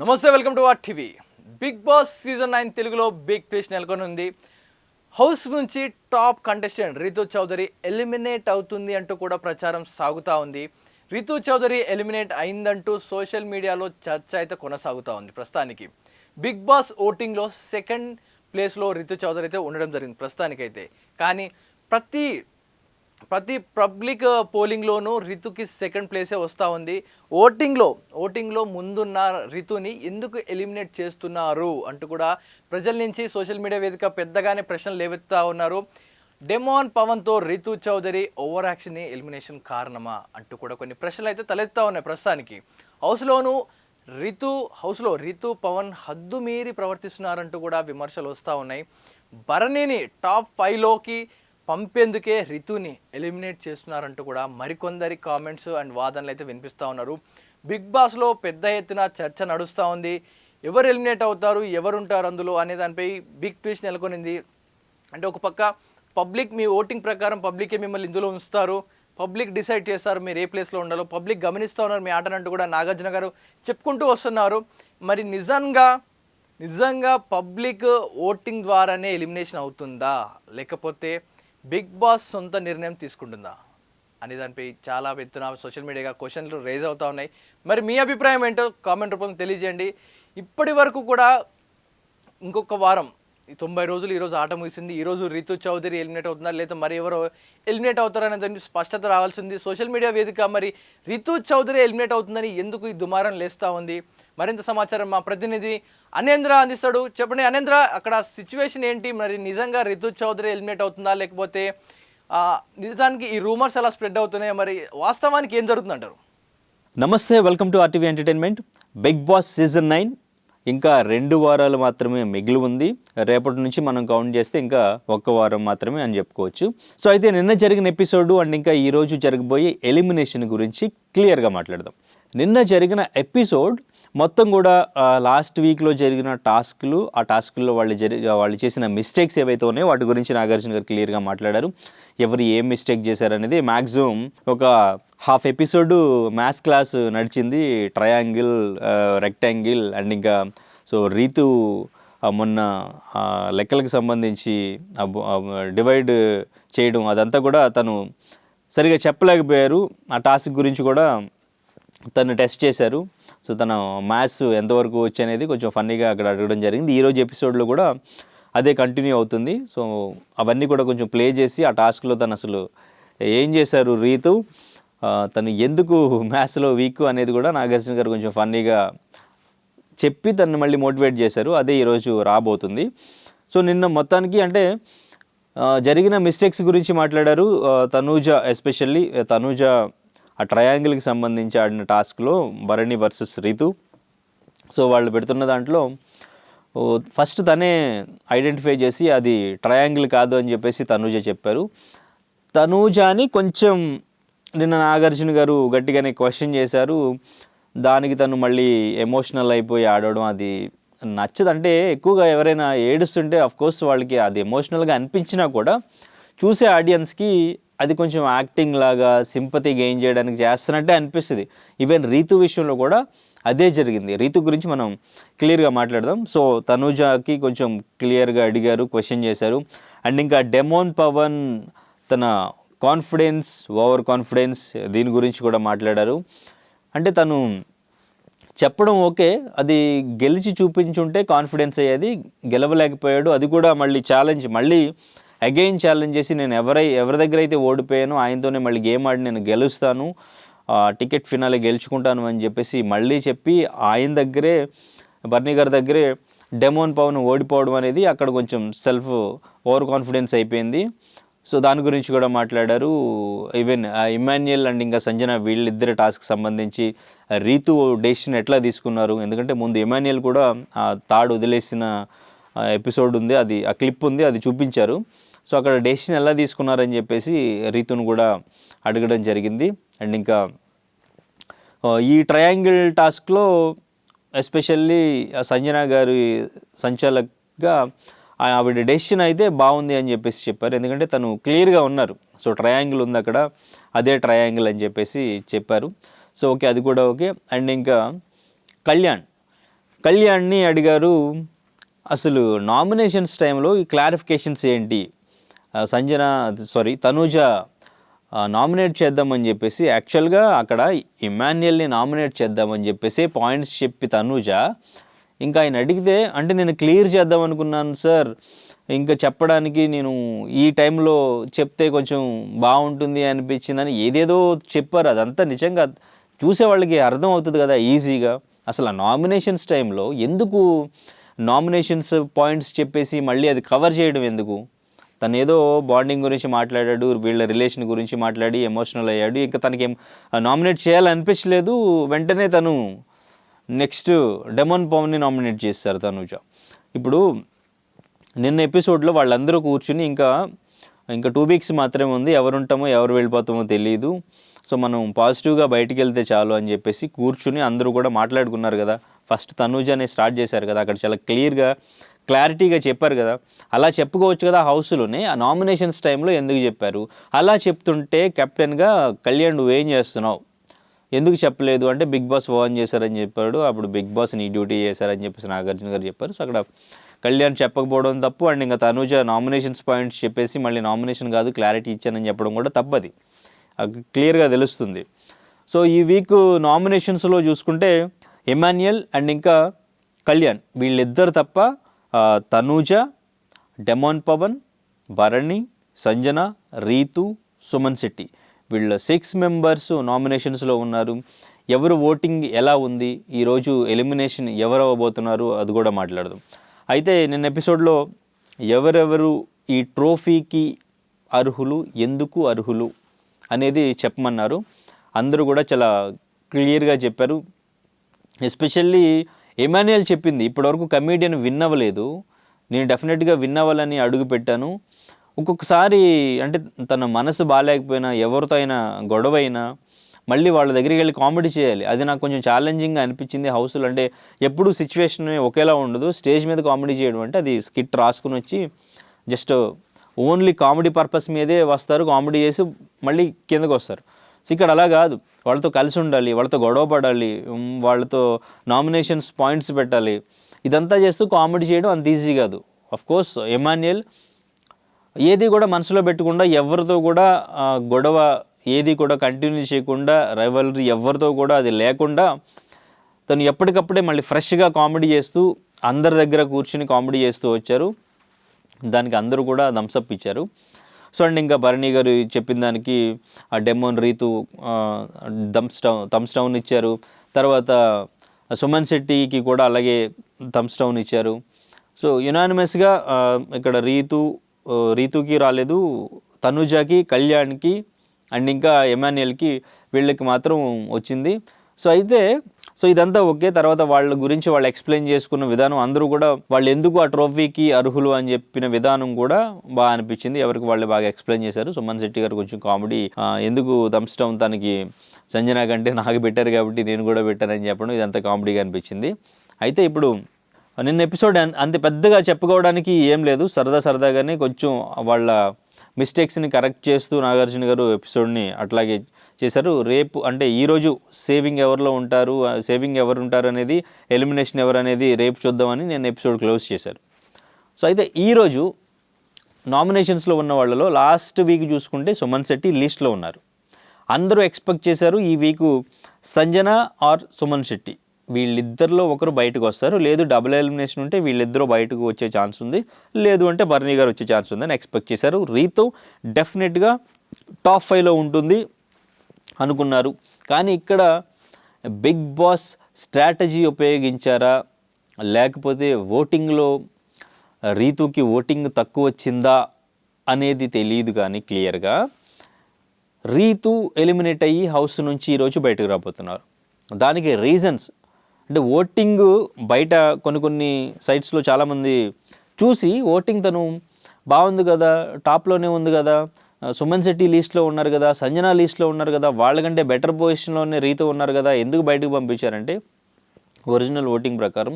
నమస్తే, welcome to TV. Bigg Boss season 9 తెలుగులో big twist నెలకొని ఉంది. హౌస్ నుంచి top contestant Ritu Chaudhary eliminate అవుతుంది అంటూ కూడా ప్రచారం సాగుతూ ఉంది. రితు చౌదరి ఎలిమినేట్ అయిందంటూ సోషల్ మీడియాలో చర్చ అయితే కొనసాగుతూ ఉంది. ప్రస్తుతానికి బిగ్ బాస్ ఓటింగ్లో సెకండ్ ప్లేస్లో రితు చౌదరి అయితే ఉండడం జరిగింది ప్రస్తుతానికైతే. కానీ ప్రతి పబ్లిక్ పోలింగ్లోనూ రితుకి సెకండ్ ప్లేసే వస్తూ ఉంది. ఓటింగ్లో ముందున్న రితుని ఎందుకు ఎలిమినేట్ చేస్తున్నారు అంటూ కూడా ప్రజల నుంచి సోషల్ మీడియా వేదిక పెద్దగానే ప్రశ్నలు లేవెత్తుతూ ఉన్నారు. డెమోన్ పవన్తో Ritu Chaudhary over action elimination కారణమా అంటూ కూడా కొన్ని ప్రశ్నలు అయితే తలెత్తా ఉన్నాయి. ప్రస్తుతానికి హౌస్లో రితు పవన్ హద్దు మీరి ప్రవర్తిస్తున్నారంటూ కూడా విమర్శలు వస్తూ ఉన్నాయి. భరణిని టాప్ 5లోకి పంపేందుకే రితుని ఎలిమినేట్ చేస్తున్నారంటూ కూడా మరికొందరి కామెంట్స్ అండ్ వాదనలు అయితే వినిపిస్తూ ఉన్నారు. బిగ్ బాస్లో పెద్ద ఎత్తున చర్చ నడుస్తూ ఉంది. ఎవరు ఎలిమినేట్ అవుతారు, ఎవరు ఉంటారు అందులో అనే దానిపై బిగ్ ట్విస్ట్ నెలకొనింది. అంటే ఒక పక్క పబ్లిక్, మీ ఓటింగ్ ప్రకారం పబ్లికే మిమ్మల్ని ఇందులో ఉంచుతారు, పబ్లిక్ డిసైడ్ చేస్తారు మీరు ఏ ప్లేస్లో ఉండాలో, పబ్లిక్ గమనిస్తూ ఉన్నారు మీ ఆటనంటూ కూడా నాగార్జున గారు చెప్పుకుంటూ వస్తున్నారు. మరి నిజంగా పబ్లిక్ ఓటింగ్ ద్వారానే ఎలిమినేషన్ అవుతుందా, లేకపోతే బిగ్ బాస్ సొంత నిర్ణయం తీసుకుంటుందా అనే దానిపై చాలా ఎత్తున సోషల్ మీడియాగా క్వశ్చన్లు రేజ్ అవుతూ ఉన్నాయి. మరి మీ అభిప్రాయం ఏంటో కామెంట్ రూపంలో తెలియజేయండి. ఇప్పటి వరకు కూడా ఇంకొక వారం 90 రోజులు ఈరోజు ఆట ముగిసింది. ఈరోజు రితు చౌదరి ఎలిమినేట్ అవుతుందా లేదా మరి ఎవరో ఎలిమినేట్ అవుతారనే దాని స్పష్టత రావాల్సింది. సోషల్ మీడియా వేదిక మరి రితు చౌదరి ఎలిమినేట్ అవుతుందని ఎందుకు ఈ దుమారం లేస్తూ ఉంది? మరింత సమాచారం మా ప్రతినిధి అనేంద్ర అందిస్తాడు. చెప్పండి అనేంద్ర, అక్కడ సిచ్యువేషన్ ఏంటి? మరి నిజంగా రితు చౌదరి ఎలిమినేట్ అవుతుందా, లేకపోతే నిజానికి ఈ రూమర్స్ ఎలా స్ప్రెడ్ అవుతున్నాయో, మరి వాస్తవానికి ఏం జరుగుతుందంటారు? నమస్తే, welcome to RTV entertainment. Bigg Boss season 9 ఇంకా 2 వారాలు మాత్రమే మిగిలి ఉంది. రేపటి నుంచి మనం కౌంట్ చేస్తే ఇంకా 1 వారం మాత్రమే అని చెప్పుకోవచ్చు. సో అయితే నిన్న జరిగిన ఎపిసోడు అండ్ ఇంకా ఈరోజు జరగబోయే ఎలిమినేషన్ గురించి క్లియర్గా మాట్లాడదాం. నిన్న జరిగిన ఎపిసోడ్ మొత్తం కూడా లాస్ట్ వీక్లో జరిగిన టాస్క్లు, ఆ టాస్క్లో వాళ్ళు చేసిన మిస్టేక్స్ ఏవైతే ఉన్నాయో వాటి గురించి నాగార్జున గారు క్లియర్గా మాట్లాడారు. ఎవరు ఏం మిస్టేక్ చేశారనేది మ్యాక్సిమం ఒక హాఫ్ ఎపిసోడ్ మ్యాథ్స్ క్లాస్ నడిచింది. ట్రయాంగిల్, రెక్టాంగిల్ అండ్ ఇంకా సో రీతు మొన్న లెక్కలకు సంబంధించి డివైడ్ చేయడం అదంతా కూడా తను సరిగా చెప్పలేకపోయారు. ఆ టాస్క్ గురించి కూడా తను టెస్ట్ చేశారు. సో తన మ్యాథ్స్ ఎంతవరకు వచ్చి అనేది కొంచెం ఫన్నీగా అక్కడ అడగడం జరిగింది. ఈరోజు ఎపిసోడ్లో కూడా అదే కంటిన్యూ అవుతుంది. సో అవన్నీ కూడా కొంచెం ప్లే చేసి ఆ టాస్క్లో తను అసలు ఏం చేశారు రీతు, తను ఎందుకు మ్యాథ్స్లో వీక్ అనేది కూడా నాగార్జున గారు కొంచెం ఫన్నీగా చెప్పి తను మళ్ళీ మోటివేట్ చేశారు. అదే ఈరోజు రాబోతుంది. సో నిన్న మొత్తానికి అంటే జరిగిన మిస్టేక్స్ గురించి మాట్లాడారు తనూజ. ఎస్పెషల్లీ తనూజ ఆ ట్రయాంగిల్కి సంబంధించి ఆడిన టాస్క్లో భరణి వర్సెస్ రీతు. సో వాళ్ళు పెడుతున్న దాంట్లో ఫస్ట్ తనే ఐడెంటిఫై చేసి అది ట్రయాంగిల్ కాదు అని చెప్పేసి తనూజ చెప్పారు. తనూజని కొంచెం నిన్న నాగార్జున గారు గట్టిగానే క్వశ్చన్ చేశారు. దానికి తను మళ్ళీ ఎమోషనల్ అయిపోయి ఆడడం అది నచ్చదు. అంటే ఎక్కువగా ఎవరైనా ఏడుస్తుంటే అఫ్కోర్స్ వాళ్ళకి అది ఎమోషనల్గా అనిపించినా కూడా చూసే ఆడియన్స్కి అది కొంచెం యాక్టింగ్ లాగా సింపతి గెయిన్ చేయడానికి చేస్తున్నట్టే అనిపిస్తుంది. ఈవెన్ రీతు విషయంలో కూడా అదే జరిగింది. రీతు గురించి మనం క్లియర్గా మాట్లాడదాం. సో తనూజకి కొంచెం క్లియర్గా అడిగారు, క్వశ్చన్ చేశారు. అండ్ ఇంకా డెమోన్ పవన్ తన కాన్ఫిడెన్స్, ఓవర్ కాన్ఫిడెన్స్ దీని గురించి కూడా మాట్లాడారు. అంటే తను చెప్పడం ఓకే, అది గెలిచి చూపించుంటే కాన్ఫిడెన్స్ అయ్యేది, గెలవలేకపోయాడు. అది కూడా మళ్ళీ ఛాలెంజ్, మళ్ళీ అగైన్ ఛాలెంజ్ చేసి నేను ఎవరి దగ్గర అయితే ఓడిపోయానో ఆయనతోనే మళ్ళీ గేమ్ ఆడి నేను గెలుస్తాను, టికెట్ ఫినాలే గెలుచుకుంటాను అని చెప్పేసి మళ్ళీ చెప్పి ఆయన దగ్గరే, బర్నీ గారి దగ్గరే డెమోన్ పవన్ ఓడిపోవడం అనేది అక్కడ కొంచెం ఓవర్ కాన్ఫిడెన్స్ అయిపోయింది. సో దాని గురించి కూడా మాట్లాడారు. ఈవెన్ ఇమాన్యుయల్ అండ్ ఇంకా సంజన వీళ్ళిద్దరి టాస్క్ సంబంధించి రీతు డెసిషన్ ఎట్లా తీసుకున్నారు, ఎందుకంటే ముందు ఇమాన్యుయల్ కూడా ఆ తాడు వదిలేసిన ఎపిసోడ్ ఉంది, అది ఆ క్లిప్ ఉంది, అది చూపించారు. సో అక్కడ డెసిషన్ ఎలా తీసుకున్నారని చెప్పేసి రీతును కూడా అడగడం జరిగింది. అండ్ ఇంకా ఈ ట్రయాంగిల్ టాస్క్లో ఎస్పెషల్లీ సంజన గారి సంచాలక్గా ఆవిడ డెసిషన్ అయితే బాగుంది అని చెప్పేసి చెప్పారు. ఎందుకంటే తను క్లియర్గా ఉన్నారు. సో ట్రయాంగిల్ ఉంది అక్కడ, అదే ట్రయాంగిల్ అని చెప్పేసి చెప్పారు. సో ఓకే, అది కూడా ఓకే. అండ్ ఇంకా కళ్యాణ్ని అడిగారు, అసలు నామినేషన్స్ టైంలో ఈ క్లారిఫికేషన్స్ ఏంటి, తనూజ నామినేట్ చేద్దామని చెప్పేసి యాక్చువల్గా అక్కడ ఇమాన్యుయల్ని నామినేట్ చేద్దామని చెప్పేసి పాయింట్స్ చెప్పి తనూజ ఇంకా ఆయన అడిగితే, అంటే నేను క్లియర్ చేద్దాం అనుకున్నాను సార్, ఇంకా చెప్పడానికి నేను ఈ టైంలో చెప్తే కొంచెం బాగుంటుంది అనిపించిందని ఏదేదో చెప్పారు. అదంతా నిజంగా చూసే వాళ్ళకి అర్థం అవుతుంది కదా ఈజీగా. అసలు ఆ నామినేషన్స్ టైంలో ఎందుకు నామినేషన్స్ పాయింట్స్ చెప్పేసి మళ్ళీ అది కవర్ చేయడం ఎందుకు? తను ఏదో బాండింగ్ గురించి మాట్లాడాడు, వీళ్ళ రిలేషన్ గురించి మాట్లాడి ఎమోషనల్ అయ్యాడు, ఇంకా తనకి నామినేట్ చేయాలనిపించలేదు. వెంటనే తను నెక్స్ట్ డెమోన్ పవన్ని నామినేట్ చేస్తారు తనూజ. ఇప్పుడు నిన్న ఎపిసోడ్లో వాళ్ళందరూ కూర్చుని ఇంకా 2 వీక్స్ మాత్రమే ఉంది, ఎవరు ఉంటామో ఎవరు వెళ్ళిపోతామో తెలియదు, సో మనం పాజిటివ్గా బయటికి వెళ్తే చాలు అని చెప్పేసి కూర్చుని అందరూ కూడా మాట్లాడుకున్నారు కదా. ఫస్ట్ తనూజనే స్టార్ట్ చేశారు కదా, అక్కడ చాలా క్లారిటీగా చెప్పారు కదా. అలా చెప్పుకోవచ్చు కదా హౌస్లోనే. ఆ నామినేషన్స్ టైంలో ఎందుకు చెప్పారు? అలా చెప్తుంటే కెప్టెన్గా కళ్యాణ్ నువ్వేం చేస్తున్నావు, ఎందుకు చెప్పలేదు అంటే బిగ్ బాస్ ఓన్ చేశారని చెప్పాడు. అప్పుడు బిగ్ బాస్ నీ డ్యూటీ చేశారని చెప్పేసి నాగార్జున గారు చెప్పారు. సో అక్కడ కళ్యాణ్ చెప్పకపోవడం తప్పు, అండ్ ఇంకా తనూజ నామినేషన్స్ పాయింట్స్ చెప్పేసి మళ్ళీ నామినేషన్ కాదు క్లారిటీ ఇచ్చానని చెప్పడం కూడా తప్పది, క్లియర్గా తెలుస్తుంది. సో ఈ వీక్ నామినేషన్స్లో చూసుకుంటే ఇమాన్యుయల్ అండ్ ఇంకా కళ్యాణ్ వీళ్ళిద్దరు తప్ప తనూజ, డెమోన్ పవన్, భరణి, సంజన, రీతు, సుమన్ శెట్టి వీళ్ళ 6 మెంబర్స్ నామినేషన్స్లో ఉన్నారు. ఎవరు ఓటింగ్ ఎలా ఉంది, ఈరోజు ఎలిమినేషన్ ఎవరు అవ్వబోతున్నారు అది కూడా మాట్లాడదాం. అయితే నిన్న ఎపిసోడ్లో ఎవరెవరు ఈ ట్రోఫీకి అర్హులు, ఎందుకు అర్హులు అనేది చెప్పమన్నారు. అందరూ కూడా చాలా క్లియర్గా చెప్పారు. ఎస్పెషల్లీ ఇమాన్యుయల్ చెప్పింది, ఇప్పటివరకు కమీడియన్ విన్ అవ్వలేదు, నేను డెఫినెట్గా విన్ అవ్వాలని అడుగు పెట్టాను. ఒక్కొక్కసారి అంటే తన మనసు బాగాలేకపోయినా, ఎవరితో అయినా గొడవ అయినా మళ్ళీ వాళ్ళ దగ్గరికి వెళ్ళి కామెడీ చేయాలి. అది నాకు కొంచెం ఛాలెంజింగ్గా అనిపించింది హౌస్లో. అంటే ఎప్పుడూ సిచ్యువేషన్ ఒకేలా ఉండదు, స్టేజ్ మీద కామెడీ చేయడం అంటే అది స్కిట్ రాసుకుని వచ్చి జస్ట్ ఓన్లీ కామెడీ పర్పస్ మీదే వస్తారు, కామెడీ చేసి మళ్ళీ కిందకు వస్తారు. సో ఇక్కడ అలా కాదు, వాళ్ళతో కలిసి ఉండాలి, వాళ్ళతో గొడవ పడాలి, వాళ్ళతో నామినేషన్స్ పాయింట్స్ పెట్టాలి. ఇదంతా చేస్తూ కామెడీ చేయడం అంత ఈజీ కాదు. అఫ్కోర్స్ ఇమాన్యుయల్ ఏది కూడా మనసులో పెట్టకుండా, ఎవరితో కూడా గొడవ ఏది కూడా కంటిన్యూ చేయకుండా, రైవలరీ ఎవరితో కూడా అది లేకుండా తను ఎప్పటికప్పుడే మళ్ళీ ఫ్రెష్గా కామెడీ చేస్తూ అందరి దగ్గర కూర్చుని కామెడీ చేస్తూ వచ్చారు. దానికి అందరూ కూడా థమ్స్అప్ ఇచ్చారు. సో అండ్ ఇంకా భరణి గారు చెప్పిన దానికి ఆ డెమోన్, రీతు థమ్స్ డౌన్ ఇచ్చారు. తర్వాత సుమన్ శెట్టికి కూడా అలాగే థమ్స్ డౌన్ ఇచ్చారు. సో యునానిమస్గా ఇక్కడ రీతుకి రాలేదు, తనుజాకి, కళ్యాణ్కి అండ్ ఇంకా ఇమాన్యుయల్కి వీళ్ళకి మాత్రం వచ్చింది. సో ఇదంతా ఓకే. తర్వాత వాళ్ళ గురించి వాళ్ళు ఎక్స్ప్లెయిన్ చేసుకున్న విధానం, అందరూ కూడా వాళ్ళు ఎందుకు ఆ ట్రోఫీకి అర్హులు అని చెప్పిన విధానం కూడా బాగా అనిపించింది. ఎవరికి వాళ్ళు బాగా ఎక్స్ప్లెయిన్ చేశారు. సుమన్ శెట్టి గారు కొంచెం కామెడీ, ఎందుకు థమ్స్ డౌన్ తనకి సంజన కంటే నాకు పెట్టారు కాబట్టి నేను కూడా పెట్టానని చెప్పడం, ఇదంతా కామెడీగా అనిపించింది. అయితే ఇప్పుడు నిన్న ఎపిసోడ్ అంత పెద్దగా చెప్పుకోవడానికి ఏం లేదు, సరదాగానే కొంచెం వాళ్ళ మిస్టేక్స్ని కరెక్ట్ చేస్తూ నాగార్జున గారు ఎపిసోడ్ని అట్లాగే చేశారు. రేపు అంటే ఈరోజు సేవింగ్ ఎవరు ఉంటారు అనేది, ఎలిమినేషన్ ఎవరు అనేది రేపు చూద్దామని నేను ఎపిసోడ్ క్లోజ్ చేశారు. సో అయితే ఈరోజు నామినేషన్స్లో ఉన్న వాళ్ళలో లాస్ట్ వీక్ చూసుకుంటే సుమన్ శెట్టి లిస్ట్లో ఉన్నారు. అందరూ ఎక్స్పెక్ట్ చేశారు ఈ వీకు సంజన ఆర్ సుమన్ శెట్టి వీళ్ళిద్దరిలో ఒకరు బయటకు వస్తారు, లేదు డబుల్ ఎలిమినేషన్ ఉంటే వీళ్ళిద్దరూ బయటకు వచ్చే ఛాన్స్ ఉంది, లేదు అంటే భరణి గారు వచ్చే ఛాన్స్ ఉందని ఎక్స్పెక్ట్ చేశారు. రీతు డెఫినెట్గా టాప్ 5లో ఉంటుంది అనుకున్నారు. కానీ ఇక్కడ బిగ్ బాస్ స్ట్రాటజీ ఉపయోగించారా, లేకపోతే ఓటింగ్లో రీతుకి ఓటింగ్ తక్కువ వచ్చిందా అనేది తెలియదు. కానీ క్లియర్గా రీతు ఎలిమినేట్ అయ్యి హౌస్ నుంచి ఈరోజు బయటకు రాబోతున్నారు. దానికి రీజన్స్ అంటే ఓటింగ్ బయట కొన్ని సైట్స్లో చాలామంది చూసి ఓటింగ్ తను బాగుంది కదా, టాప్లోనే ఉంది కదా, సుమన్ శెట్టి లీస్ట్లో ఉన్నారు కదా, సంజన లీస్ట్లో ఉన్నారు కదా, వాళ్ళకంటే బెటర్ పొజిషన్లోనే రీతు ఉన్నారు కదా, ఎందుకు బయటకు పంపించారంటే ఒరిజినల్ ఓటింగ్ ప్రకారం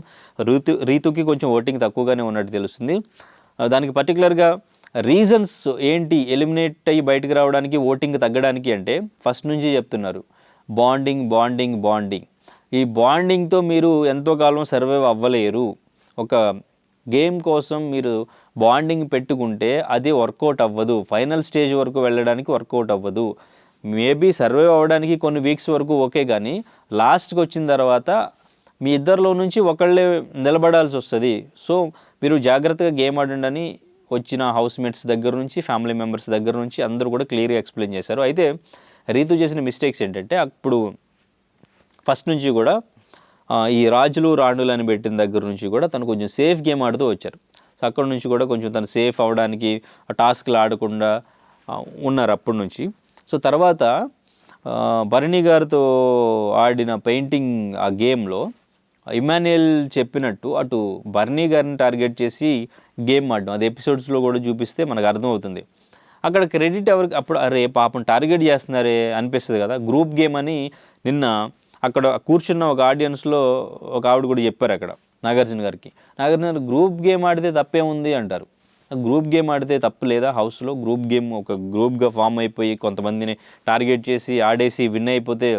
రీతుకి కొంచెం ఓటింగ్ తక్కువగానే ఉన్నట్టు తెలుస్తుంది. దానికి పర్టికులర్గా రీజన్స్ ఏంటి ఎలిమినేట్ అయ్యి బయటకు రావడానికి, ఓటింగ్ తగ్గడానికి అంటే ఫస్ట్ నుంచి చెప్తున్నారు బాండింగ్. ఈ బాండింగ్తో మీరు ఎంతో కాలం సర్వైవ్ అవ్వలేరు. ఒక గేమ్ కోసం మీరు బాండింగ్ పెట్టుకుంటే అది వర్కౌట్ అవ్వదు. ఫైనల్ స్టేజ్ వరకు వెళ్ళడానికి వర్కౌట్ అవ్వదు. మేబీ సర్వైవ్ అవ్వడానికి కొన్ని వీక్స్ వరకు ఓకే, కానీ లాస్ట్కి వచ్చిన తర్వాత మీ ఇద్దరిలో నుంచి ఒకళ్ళే నిలబడాల్సి వస్తుంది. సో మీరు జాగ్రత్తగా గేమ్ ఆడండి అని వచ్చిన హౌస్మేట్స్ దగ్గర నుంచి, ఫ్యామిలీ మెంబర్స్ దగ్గర నుంచి అందరూ కూడా క్లియర్గా ఎక్స్ప్లెయిన్ చేశారు. అయితే రీతు చేసిన మిస్టేక్స్ ఏంటంటే, అప్పుడు ఫస్ట్ నుంచి కూడా ఈ రాజులు రాణులు అని పెట్టిన దగ్గర నుంచి కూడా తను కొంచెం సేఫ్ గేమ్ ఆడుతూ వచ్చారు. సో అక్కడ నుంచి కూడా కొంచెం తను సేఫ్ అవ్వడానికి టాస్క్లు ఆడకుండా ఉన్నారు అప్పటి నుంచి. సో తర్వాత భరణి గారితో ఆడిన పెయింటింగ్ ఆ గేమ్లో ఇమాన్యుయల్ చెప్పినట్టు అటు భరణి గారిని టార్గెట్ చేసి గేమ్ ఆడడం, అది ఎపిసోడ్స్లో కూడా చూపిస్తే మనకు అర్థమవుతుంది. అక్కడ క్రెడిట్ ఎవరికి, అప్పుడు అరే పాపం టార్గెట్ చేస్తున్నారే అనిపిస్తుంది కదా. గ్రూప్ గేమ్ అని నిన్న అక్కడ కూర్చున్న ఒక ఆడియన్స్లో ఒక ఆవిడ కూడా చెప్పారు అక్కడ నాగార్జున గారికి. నాగార్జున గారు గ్రూప్ గేమ్ ఆడితే తప్పే ఉంది అంటారు. గ్రూప్ గేమ్ ఆడితే తప్పు లేదా? హౌస్లో గ్రూప్ గేమ్ ఒక గ్రూప్గా ఫామ్ అయిపోయి కొంతమందిని టార్గెట్ చేసి ఆడేసి విన్ అయిపోతే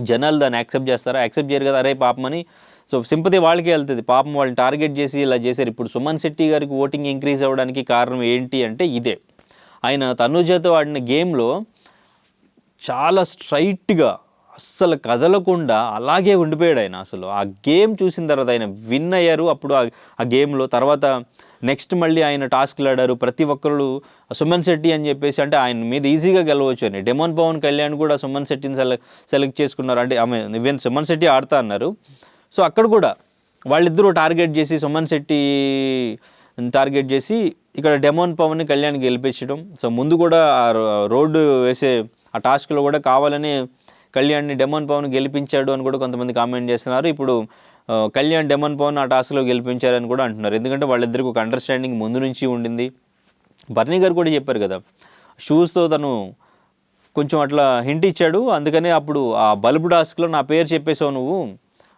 జనాలు దాన్ని యాక్సెప్ట్ చేస్తారా? యాక్సెప్ట్ చేయరు కదా. అరే పాపమని సో సింపతి వాళ్ళకే వెళ్తుంది. పాపం వాళ్ళని టార్గెట్ చేసి ఇలా చేశారు. ఇప్పుడు సుమన్ శెట్టి గారికి ఓటింగ్ ఇంక్రీజ్ అవ్వడానికి కారణం ఏంటి అంటే ఇదే. ఆయన తనుజతో ఆడిన గేమ్లో చాలా స్ట్రైట్గా అస్సలు కదలకుండా అలాగే ఉండిపోయాడు ఆయన. అసలు ఆ గేమ్ చూసిన తర్వాత ఆయన విన్ అయ్యారు. అప్పుడు ఆ గేమ్లో తర్వాత నెక్స్ట్ మళ్ళీ ఆయన టాస్క్లు ఆడారు. ప్రతి ఒక్కరు సుమన్ శెట్టి అని చెప్పేసి, అంటే ఆయన మీద ఈజీగా గెలవచ్చు అని. డెమోన్ పవన్ కళ్యాణ్ కూడా సుమన్ శెట్టిని సెలెక్ట్ చేసుకున్నారు. అంటే ఆమె ఈవెన్ సుమన్ శెట్టి ఆడుతా అన్నారు. సో అక్కడ కూడా వాళ్ళిద్దరూ టార్గెట్ చేసి సుమన్ శెట్టి టార్గెట్ చేసి ఇక్కడ డెమోన్ పవన్ని కళ్యాణ్ గెలిపించడం. సో ముందు కూడా ఆ రోడ్డు వేసే ఆ టాస్క్లో కూడా కావాలని కళ్యాణ్ని డెమోన్ పవన్ గెలిపించాడు అని కూడా కొంతమంది కామెంట్ చేస్తున్నారు. ఇప్పుడు కళ్యాణ్ డెమోన్ పవన్ ఆ టాస్క్లో గెలిపించారని కూడా అంటున్నారు. ఎందుకంటే వాళ్ళిద్దరికి ఒక అండర్స్టాండింగ్ ముందు నుంచి ఉండింది. భరణి గారు కూడా చెప్పారు కదా, షూస్తో తను కొంచెం అట్లా హింట్ ఇచ్చాడు. అందుకనే అప్పుడు ఆ బల్బు టాస్క్లో నా పేరు చెప్పేసావు నువ్వు,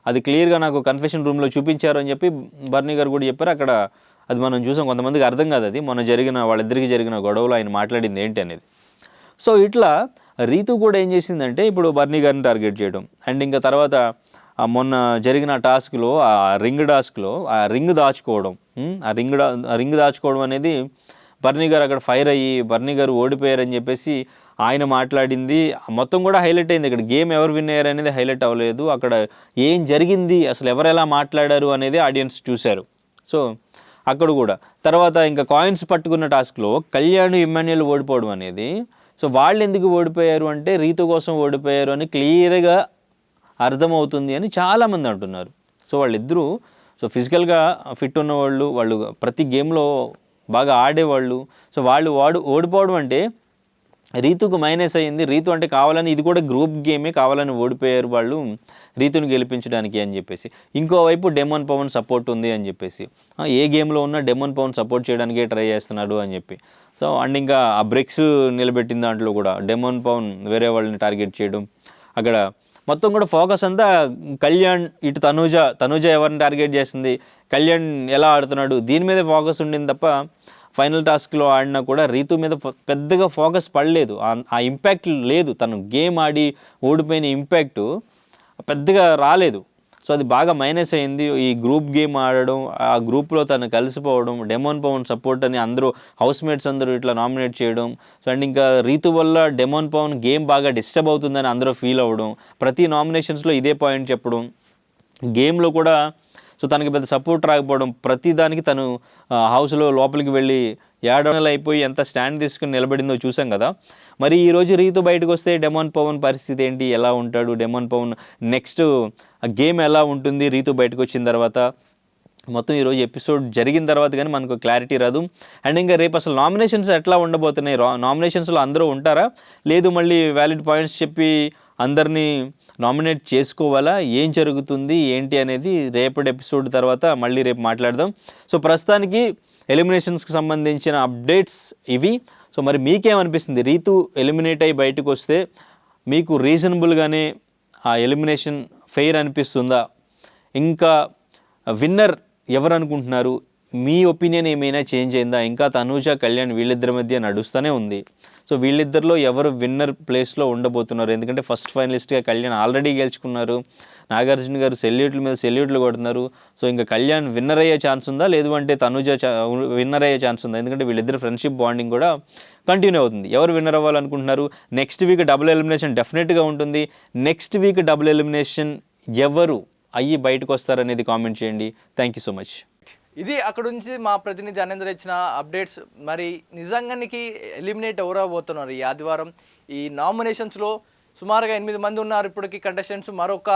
అది క్లియర్గా నాకు కన్ఫెషన్ రూమ్లో చూపించారు అని చెప్పి భరణి గారు కూడా చెప్పారు. అక్కడ అది మనం చూసాం. కొంతమందికి అర్థం కాదు అది మొన్న వాళ్ళిద్దరికి జరిగిన గొడవలో ఆయన మాట్లాడింది ఏంటి అనేది. సో ఇట్లా రీతు కూడా ఏం చేసిందంటే ఇప్పుడు భరణి గారిని టార్గెట్ చేయడం, అండ్ ఇంకా తర్వాత మొన్న జరిగిన టాస్క్లో ఆ రింగ్ టాస్క్లో ఆ రింగ్ దాచుకోవడం, ఆ రింగ్ దాచుకోవడం అనేది భరణి గారు అక్కడ ఫైర్ అయ్యి భరణి గారు ఓడిపోయారని చెప్పేసి ఆయన మాట్లాడింది మొత్తం కూడా హైలైట్ అయింది. ఇక్కడ గేమ్ ఎవరు విన్ అయ్యారు అనేది హైలైట్ అవ్వలేదు. అక్కడ ఏం జరిగింది, అసలు ఎవరు ఎలా మాట్లాడారు అనేది ఆడియన్స్ చూశారు. సో అక్కడ కూడా తర్వాత ఇంకా కాయిన్స్ పట్టుకున్న టాస్క్లో కళ్యాణ్ ఇమాన్యుయల్ ఓడిపోవడం అనేది, సో వాళ్ళు ఎందుకు ఓడిపోయారు అంటే రీతు కోసం ఓడిపోయారు అని క్లియర్గా అర్థమవుతుంది అని చాలామంది అంటున్నారు. సో వాళ్ళిద్దరూ సో ఫిజికల్గా ఫిట్ ఉన్నవాళ్ళు, వాళ్ళు ప్రతి గేమ్లో బాగా ఆడేవాళ్ళు. సో వాళ్ళు ఓడిపోవడం అంటే రీతుకు మైనస్ అయ్యింది. రీతు అంటే కావాలని, ఇది కూడా గ్రూప్ గేమే, కావాలని ఓడిపోయారు వాళ్ళు రీతుని గెలిపించడానికి అని చెప్పేసి. ఇంకోవైపు డెమోన్ పవన్ సపోర్ట్ ఉంది అని చెప్పేసి, ఏ గేమ్లో ఉన్నా డెమోన్ పవన్ సపోర్ట్ చేయడానికే ట్రై చేస్తున్నాడు అని చెప్పి. సో అండ్ ఇంకా ఆ బ్రెక్స్ నిలబెట్టిన దాంట్లో కూడా డెమోన్ పవన్ వేరే వాళ్ళని టార్గెట్ చేయడం, అక్కడ మొత్తం కూడా ఫోకస్ అంతా కళ్యాణ్, ఇటు తనూజ ఎవరిని టార్గెట్ చేస్తుంది, కళ్యాణ్ ఎలా ఆడుతున్నాడు, దీని మీద ఫోకస్ ఉండింది తప్ప ఫైనల్ టాస్క్లో ఆడినా కూడా రీతు మీద పెద్దగా ఫోకస్ పడలేదు. ఆ ఇంపాక్ట్ లేదు. తను గేమ్ ఆడి ఓడిపోయిన ఇంపాక్టు పెద్దగా రాలేదు. సో అది బాగా మైనస్ అయింది. ఈ గ్రూప్ గేమ్ ఆడడం, ఆ గ్రూప్లో తను కలిసిపోవడం, డెమోన్ పవన్ సపోర్ట్ అని అందరూ హౌస్మేట్స్ అందరూ ఇట్లా నామినేట్ చేయడం. సో అండ్ ఇంకా రీతు వల్ల డెమోన్ పవన్ గేమ్ బాగా డిస్టర్బ్ అవుతుందని అందరూ ఫీల్ అవ్వడం, ప్రతి నామినేషన్స్లో ఇదే పాయింట్ చెప్పడం, గేమ్లో కూడా సో తనకి పెద్ద సపోర్ట్ రాకపోవడం, ప్రతి దానికి తను హౌస్లో లోపలికి వెళ్ళి ఏడనలు అయిపోయి ఎంత స్టాండ్ తీసుకుని నిలబడిందో చూసాం కదా. మరి ఈరోజు రీతు బయటకు వస్తే డెమోన్ పవన్ పరిస్థితి ఏంటి, ఎలా ఉంటాడు, డెమోన్ పవన్ నెక్స్ట్ గేమ్ ఎలా ఉంటుంది రీతు బయటకు వచ్చిన తర్వాత, మొత్తం ఈరోజు ఎపిసోడ్ జరిగిన తర్వాత కానీ మనకు క్లారిటీ రాదు. అండ్ ఇంకా రేపు అసలు నామినేషన్స్ ఎట్లా ఉండబోతున్నాయి, నామినేషన్స్లో అందరూ ఉంటారా, లేదు మళ్ళీ వ్యాలిడ్ పాయింట్స్ చెప్పి అందరినీ నామినేట్ చేసుకోవాలా, ఏం జరుగుతుంది ఏంటి అనేది రేపటి ఎపిసోడ్ తర్వాత మళ్ళీ రేపు మాట్లాడదాం. సో ప్రస్తుతానికి ఎలిమినేషన్స్కి సంబంధించిన అప్డేట్స్ ఇవి. సో మరి మీకేమనిపిస్తుంది, రీతు ఎలిమినేట్ అయ్యి బయటకు వస్తే మీకు రీజనబుల్గానే ఆ ఎలిమినేషన్ ఫెయిర్ అనిపిస్తుందా, ఇంకా విన్నర్ ఎవరు అనుకుంటున్నారు, మీ ఒపీనియన్ ఏమైనా చేంజ్ అయిందా? ఇంకా తనూజ కళ్యాణ్ వీళ్ళిద్దరి మధ్య నడుస్తూనే ఉంది. సో వీళ్ళిద్దరిలో ఎవరు విన్నర్ ప్లేస్లో ఉండబోతున్నారు? ఎందుకంటే ఫస్ట్ ఫైనలిస్ట్గా కళ్యాణ్ ఆల్రెడీ గెలుచుకున్నారు. నాగార్జున గారు సెల్యూట్ల మీద సెల్యూట్లు కొడుతున్నారు. సో ఇంకా కళ్యాణ్ విన్నర్ అయ్యే ఛాన్స్ ఉందా, లేదు అంటే తనూజ విన్నర్ అయ్యే ఛాన్స్ ఉందా? ఎందుకంటే వీళ్ళిద్దరు ఫ్రెండ్షిప్ బాండింగ్ కూడా కంటిన్యూ అవుతుంది. ఎవరు విన్నర్ అవ్వాలనుకుంటున్నారు? నెక్స్ట్ వీక్ డబుల్ ఎలిమినేషన్ డెఫినెట్గా ఉంటుంది. నెక్స్ట్ వీక్ డబుల్ ఎలిమినేషన్ ఎవరు అయ్యి బయటకు వస్తారనేది కామెంట్ చేయండి. Thank you so much. ఇది అక్కడ నుంచి మా ప్రతినిధి అనేంద్ర ఇచ్చిన అప్డేట్స్. మరి నిజంగానికి ఎలిమినేట్ ఎవరు అవబోతున్నారు ఈ ఆదివారం? ఈ నామినేషన్స్లో సుమారుగా 8 మంది ఉన్నారు ఇప్పటికి కంటెస్టెంట్స్. మరొక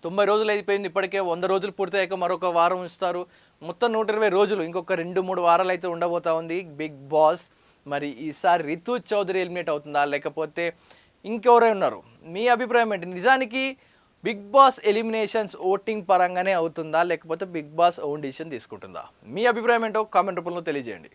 90 రోజులు అయిపోయింది, ఇప్పటికే 100 రోజులు పూర్తయ్యాక మరొక వారం ఇస్తారు. మొత్తం 120 రోజులు, ఇంకొక 2-3 వారాలు అయితే ఉండబోతా ఉంది బిగ్ బాస్. మరి ఈసారి రితు చౌదరి ఎలిమినేట్ అవుతుందా, లేకపోతే ఇంకెవరై ఉన్నారు? మీ అభిప్రాయం ఏంటి? నిజానికి బిగ్ బాస్ ఎలిమినేషన్స్ ఓటింగ్ పరంగానే అవుతుందా, లేకపోతే బిగ్ బాస్ ఓన్ డిసిషన్ తీసుకుంటుందా? మీ అభిప్రాయం ఏంటో కామెంట్ రూపంలో తెలియజేయండి.